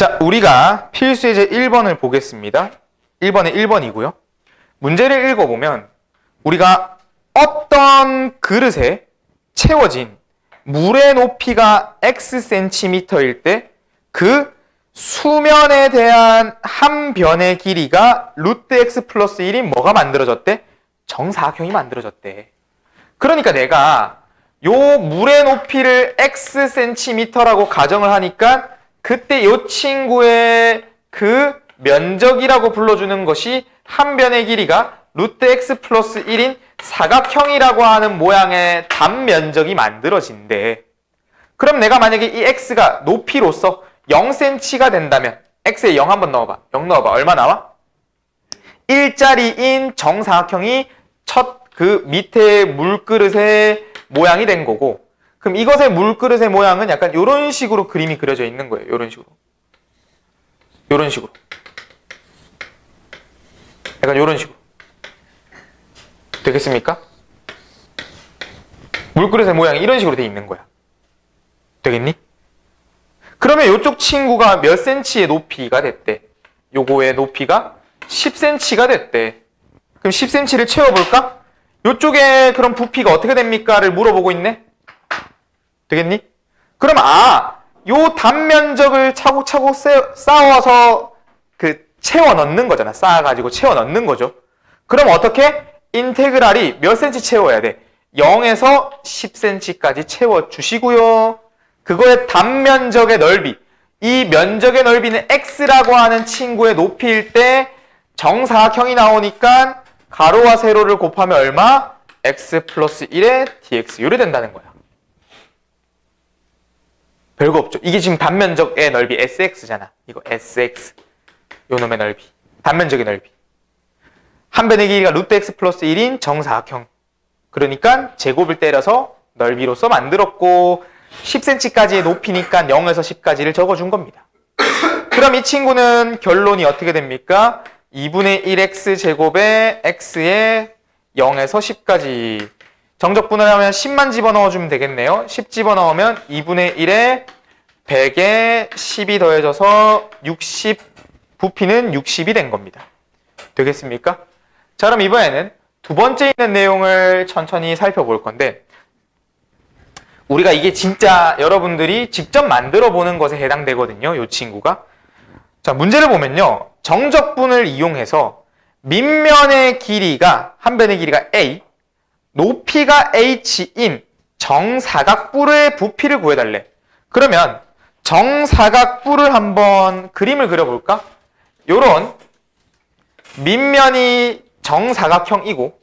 자, 우리가 필수예제 1번을 보겠습니다. 1번에 1번이고요. 문제를 읽어보면 우리가 어떤 그릇에 채워진 물의 높이가 Xcm일 때 그 수면에 대한 한 변의 길이가 루트 X 플러스 1인 뭐가 만들어졌대? 정사각형이 만들어졌대. 그러니까 내가 요 물의 높이를 Xcm라고 가정을 하니까 그때 요 친구의 그 면적이라고 불러주는 것이 한 변의 길이가 루트 X 플러스 1인 사각형이라고 하는 모양의 단면적이 만들어진대. 그럼 내가 만약에 이 X가 높이로서 0cm가 된다면 X에 0 한번 넣어봐. 0 넣어봐. 얼마 나와? 1짜리인 정사각형이 첫 그 밑에 물그릇의 모양이 된 거고, 그럼 이것의 물그릇의 모양은 약간 이런 식으로 그림이 그려져 있는 거예요. 이런 식으로. 이런 식으로. 약간 이런 식으로. 되겠습니까? 물그릇의 모양이 이런 식으로 돼 있는 거야. 되겠니? 그러면 이쪽 친구가 몇 cm의 높이가 됐대? 요거의 높이가 10cm가 됐대. 그럼 10cm를 채워볼까? 이쪽에 그럼 부피가 어떻게 됩니까?를 물어보고 있네? 되겠니? 그럼 요 단면적을 차곡차곡 쌓아서 채워 넣는 거잖아. 쌓아가지고 채워 넣는 거죠. 그럼 어떻게? 인테그랄이 몇 cm 채워야 돼? 0에서 10cm까지 채워주시고요. 그거의 단면적의 넓이, 이 면적의 넓이는 x라고 하는 친구의 높이일 때 정사각형이 나오니까 가로와 세로를 곱하면 얼마? x 플러스 1의 dx 요래 된다는 거야. 별거 없죠. 이게 지금 단면적의 넓이 sx잖아. 이거 sx 요 놈의 넓이, 단면적의 넓이. 한 변의 길이가 루트 x 플러스 1인 정사각형. 그러니까 제곱을 때려서 넓이로서 만들었고 10cm까지의 높이니까 0에서 10까지를 적어준 겁니다. 그럼 이 친구는 결론이 어떻게 됩니까? 2분의 1x 제곱에 x에 0에서 10까지. 정적분을 하면 10만 집어넣어주면 되겠네요. 10 집어넣으면 2분의 1에 100에 10이 더해져서 60, 부피는 60이 된 겁니다. 되겠습니까? 자, 그럼 이번에는 두 번째 있는 내용을 천천히 살펴볼 건데, 우리가 이게 진짜 여러분들이 직접 만들어 보는 것에 해당되거든요. 이 친구가. 자, 문제를 보면요. 정적분을 이용해서 밑면의 길이가, 한 변의 길이가 A, 높이가 H인 정사각뿔의 부피를 구해달래. 그러면 정사각뿔을 한번 그림을 그려볼까? 요런 밑면이 정사각형이고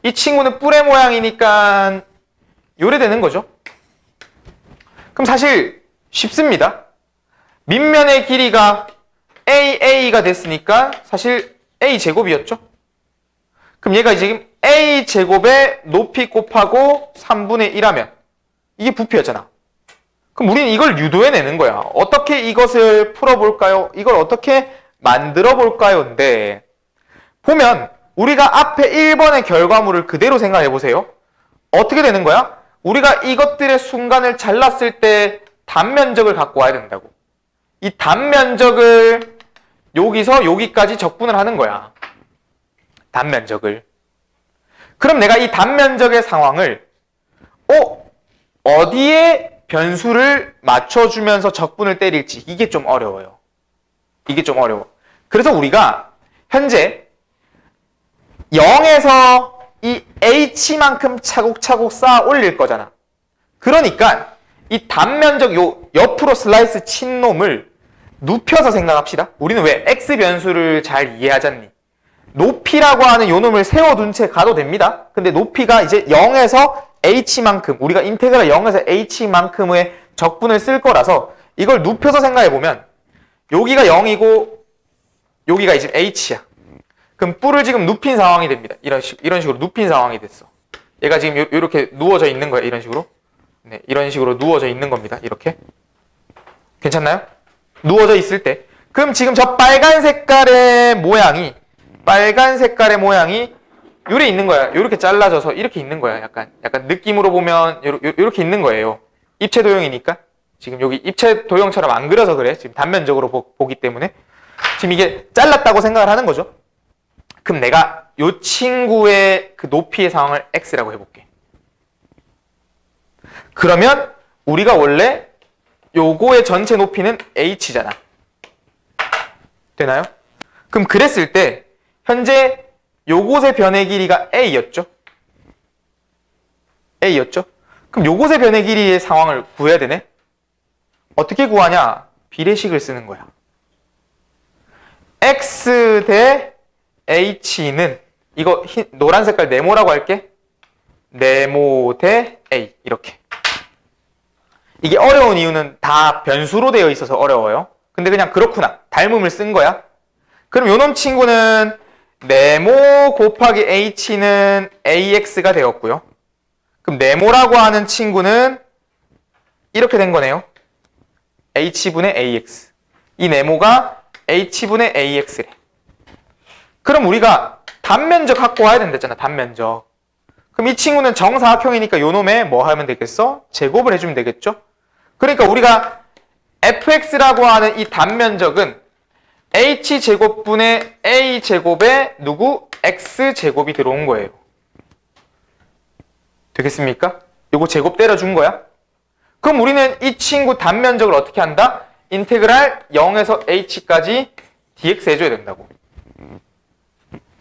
이 친구는 뿔의 모양이니까 요래 되는 거죠. 그럼 사실 쉽습니다. 밑면의 길이가 AA가 됐으니까 사실 A제곱이었죠. 그럼 얘가 지금 A제곱의 높이 곱하고 3분의 1하면 이게 부피였잖아. 그럼 우리는 이걸 유도해내는 거야. 어떻게 이것을 풀어볼까요? 이걸 어떻게 만들어볼까요? 인데 보면 우리가 앞에 1번의 결과물을 그대로 생각해보세요. 어떻게 되는 거야? 우리가 이것들의 순간을 잘랐을 때 단면적을 갖고 와야 된다고. 이 단면적을 여기서 여기까지 적분을 하는 거야. 단면적을. 그럼 내가 이 단면적의 상황을 어디에 변수를 맞춰주면서 적분을 때릴지 이게 좀 어려워요. 이게 좀 어려워. 그래서 우리가 현재 0에서 이 h만큼 차곡차곡 쌓아 올릴 거잖아. 그러니까 이 단면적 요 옆으로 슬라이스 친 놈을 눕혀서 생각합시다. 우리는 왜 x 변수를 잘 이해하잖니. 높이라고 하는 요 놈을 세워둔 채 가도 됩니다. 근데 높이가 이제 0에서 h만큼, 우리가 인테그랄 0에서 h만큼의 적분을 쓸 거라서 이걸 눕혀서 생각해보면 여기가 0이고 여기가 이제 h야. 그럼 뿔을 지금 눕힌 상황이 됩니다. 이런 식으로 눕힌 상황이 됐어. 얘가 지금 이렇게 누워져 있는 거야. 이런 식으로. 네, 이런 식으로 누워져 있는 겁니다. 이렇게. 괜찮나요? 누워져 있을 때. 그럼 지금 저 빨간 색깔의 모양이 요래 있는 거야. 요렇게 잘라져서 이렇게 있는 거야. 약간 느낌으로 보면 요렇게 있는 거예요. 입체 도형이니까. 지금 여기 입체 도형처럼 안 그려서 그래. 지금 단면적으로 보기 때문에. 지금 이게 잘랐다고 생각을 하는 거죠. 그럼 내가 이 친구의 그 높이의 상황을 x라고 해볼게. 그러면 우리가 원래 요거의 전체 높이는 h잖아. 되나요? 그럼 그랬을 때 현재 요곳의 변의 길이가 a였죠? a였죠? 그럼 요곳의 변의 길이의 상황을 구해야 되네? 어떻게 구하냐? 비례식을 쓰는 거야. x 대 h는 이거 노란 색깔 네모라고 할게. 네모 대 a 이렇게. 이게 어려운 이유는 다 변수로 되어 있어서 어려워요. 근데 그냥 그렇구나. 닮음을 쓴 거야. 그럼 요놈 친구는 네모 곱하기 h는 ax가 되었고요. 그럼 네모라고 하는 친구는 이렇게 된 거네요. h분의 ax. 이 네모가 h분의 ax래. 그럼 우리가 단면적 갖고 와야 된댔잖아. 단면적. 그럼 이 친구는 정사각형이니까 요놈에 뭐 하면 되겠어? 제곱을 해주면 되겠죠? 그러니까 우리가 fx라고 하는 이 단면적은 h제곱분의 a제곱에 누구? x제곱이 들어온 거예요. 되겠습니까? 요거 제곱 때려준 거야. 그럼 우리는 이 친구 단면적을 어떻게 한다? 인테그랄 0에서 h까지 dx 해줘야 된다고.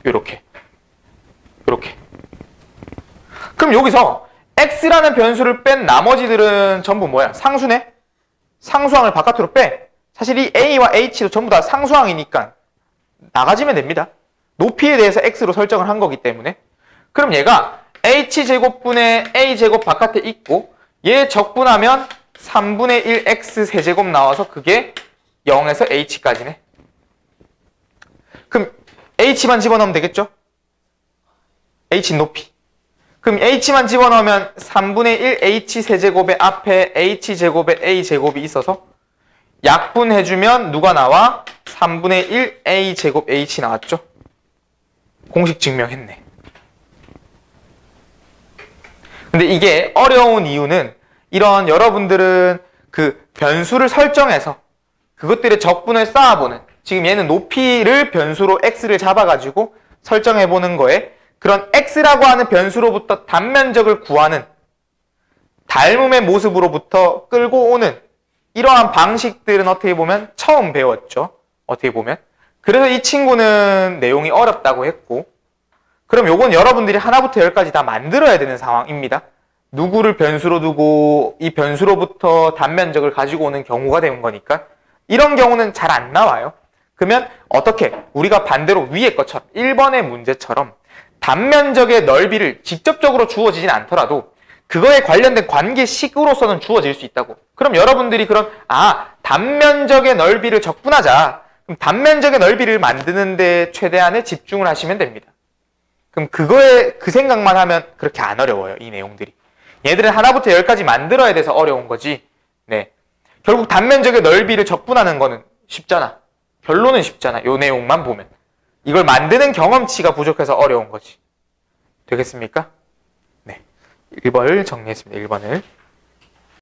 요렇게. 요렇게. 그럼 여기서 x라는 변수를 뺀 나머지들은 전부 뭐야? 상수네? 상수항을 바깥으로 빼. 사실 이 a와 h도 전부 다 상수항이니까 나가지면 됩니다. 높이에 대해서 x로 설정을 한 거기 때문에. 그럼 얘가 h제곱분의 a제곱 바깥에 있고 얘 적분하면 3분의 1 x 세제곱 나와서 그게 0에서 h까지네. 그럼 h만 집어넣으면 되겠죠? h 높이. 그럼 h만 집어넣으면 3분의 1 h 세제곱의 앞에 h제곱에 a제곱이 있어서 약분해주면 누가 나와? 3분의 1 a제곱 h 나왔죠? 공식 증명했네. 근데 이게 어려운 이유는 이런 여러분들은 그 변수를 설정해서 그것들의 적분을 쌓아보는, 지금 얘는 높이를 변수로 x를 잡아가지고 설정해보는 거에 그런 x라고 하는 변수로부터 단면적을 구하는 닮음의 모습으로부터 끌고 오는 이러한 방식들은 어떻게 보면 처음 배웠죠. 어떻게 보면. 그래서 이 친구는 내용이 어렵다고 했고, 그럼 요건 여러분들이 하나부터 열까지 다 만들어야 되는 상황입니다. 누구를 변수로 두고 이 변수로부터 단면적을 가지고 오는 경우가 되는 거니까 이런 경우는 잘 안 나와요. 그러면 어떻게? 우리가 반대로 위의 것처럼 1번의 문제처럼 단면적의 넓이를 직접적으로 주어지진 않더라도 그거에 관련된 관계식으로서는 주어질 수 있다고. 그럼 여러분들이 그런 단면적의 넓이를 적분하자. 그럼 단면적의 넓이를 만드는데 최대한의 집중을 하시면 됩니다. 그럼 그거에 그 생각만 하면 그렇게 안 어려워요. 이 내용들이. 얘들은 하나부터 열까지 만들어야 돼서 어려운 거지. 네. 결국 단면적의 넓이를 적분하는 거는 쉽잖아. 결론은 쉽잖아. 요 내용만 보면. 이걸 만드는 경험치가 부족해서 어려운 거지. 되겠습니까? 네. 1번을 정리했습니다. 1번을.